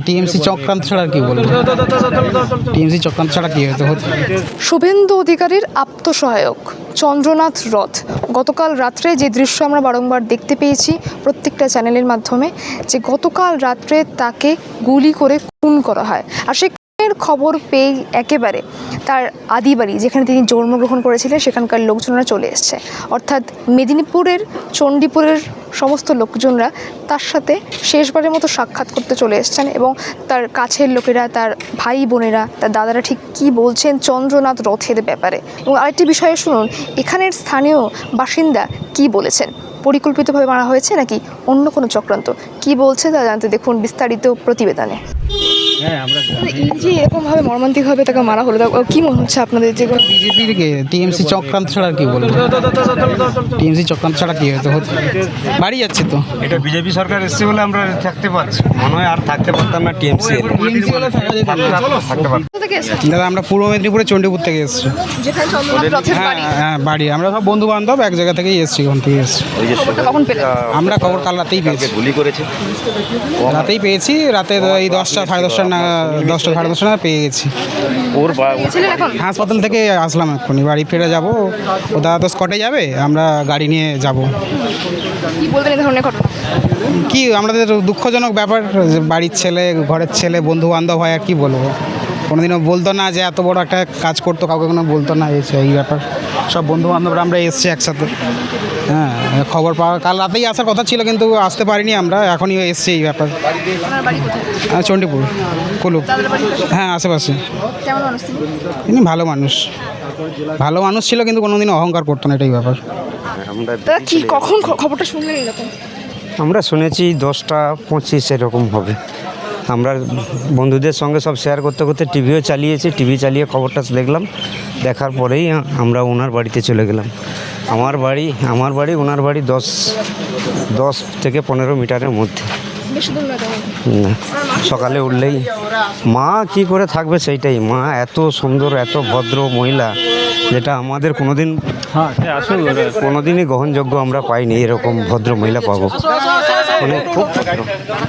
TMC চক্রান্ত ছাড়া আর কি বলবো। টিএমসি চক্রান্ত ছাড়া কি হতো? শুভেন্দু অধিকারীর আত্মসহায়ক চন্দ্রনাথ রথ গতকাল রাত্রে যে দৃশ্য আমরা বারংবার দেখতে পেয়েছি প্রত্যেকটা চ্যানেলের মাধ্যমে, যে গতকাল রাত্রে তাকে গুলি করে খুন করা হয়। আর সেই খুনের খবর পেয়ে একেবারে তার আদি বাড়ি যেখানে তিনি জন্মগ্রহণ করেছিলেন সেখানকার লোকজনরা চলে এসছে, অর্থাৎ মেদিনীপুরের চণ্ডীপুরের সমস্ত লোকজনরা তার সাথে শেষবারের মতো সাক্ষাৎ করতে চলে এসছেন এবং তার কাছের লোকেরা, তার ভাই বোনেরা, তার দাদারা ঠিক কী বলছেন চন্দ্রনাথ রথের ব্যাপারে। এবং আরেকটি বিষয়ে শুনুন, এখানের স্থানীয় বাসিন্দা কি বলেছেন, পরিকল্পিতভাবে মারা হয়েছে নাকি অন্য কোনো চক্রান্ত, কি বলছে তা জানতে দেখুন বিস্তারিত প্রতিবেদনে। এই যে এরকমভাবে মর্মান্তিকভাবে তাকে মারা হলো, কি মনে হচ্ছে আপনাদের? যে বিজেপির টিএমসি চক্রান্ত ছাড়া আর কি বলবো। টিএমসি চক্রান্ত ছাড়া কি হতো? বাড়ি যাচ্ছে তো। এটা বিজেপি সরকার এসছে বলে আমরা থাকতে পারছি, মনে হয় আর থাকতে পারতাম না। টিএমসি থাকতে পারতাম। দাদা আমরা পূর্ব মেদিনীপুরে চণ্ডীপুর থেকে এসেছি। যেখানে চন্দ্রনাথ রথের বাড়ি, হ্যাঁ বাড়ি, আমরা সব বন্ধু বান্ধব এক জায়গা থেকেই এসেছি, ওখান থেকে এসেছি। খবরটা কখন পেলেন? আমরা খবর কাল রাতেই পেয়েছি। গুলি করেছে রাতেই পেয়েছি, রাতে এই 10টা সাড়ে 10টা না 10টা সাড়ে 10টা পেয়ে গেছি। ওর গিয়েছিলেন এখন? হাসপাতাল থেকে আসলাম, এক্ষুনি বাড়ি ফিরে যাব। ও দাদা তো স্কটে যাবে, আমরা গাড়ি নিয়ে যাব। কি বলবেন এই ধরনের ঘটনা? কি আমাদের দুঃখজনক ব্যাপার, যে বাড়ির ছেলে, ঘরের ছেলে, বন্ধু বান্ধব হয়, আর কি বলবো। কোনোদিনও বলতো না যে এত বড় একটা কাজ করতো, কাউকে কোনো বলতো না। এই ব্যাপার সব বন্ধু বান্ধবরা আমরা এসছি একসাথে। হ্যাঁ, খবর পাওয়া কাল রাতেই আসার কথা ছিল, কিন্তু আসতে পারিনি আমরা, এখনই এসছি। এই ব্যাপার ওনার বাড়ি কোথায়? চণ্ডীপুর কুলুপ। তাদের বাড়ি কোথায়? হ্যাঁ, আশেপাশে। কেমন মানুষ তিনি? তিনি ভালো মানুষ ছিল, কিন্তু কোনোদিনও অহংকার করতো না, এটাই ব্যাপার। দাদা কি কখন খবরটা শুনলেন এরকম? আমরা শুনেছি 10টা 25 এরকম হবে। আমরা বন্ধুদের সঙ্গে সব শেয়ার করতে করতে টিভিও চালিয়েছি, টিভি চালিয়ে খবরটা দেখলাম। দেখার পরেই আমরা ওনার বাড়িতে চলে গেলাম। আমার বাড়ি ওনার বাড়ি 10 থেকে 15 মিটারের মধ্যে। বেশি দূর নয় তেমন। না, সকালে উঠলেই মা কি করে থাকবে সেইটাই। মা এত সুন্দর, এত ভদ্র মহিলা, যেটা আমাদের কোনোদিনই গ্রহণযোগ্য আমরা পাইনি। এরকম ভদ্র মহিলা পাবো, মানে খুব ভদ্র।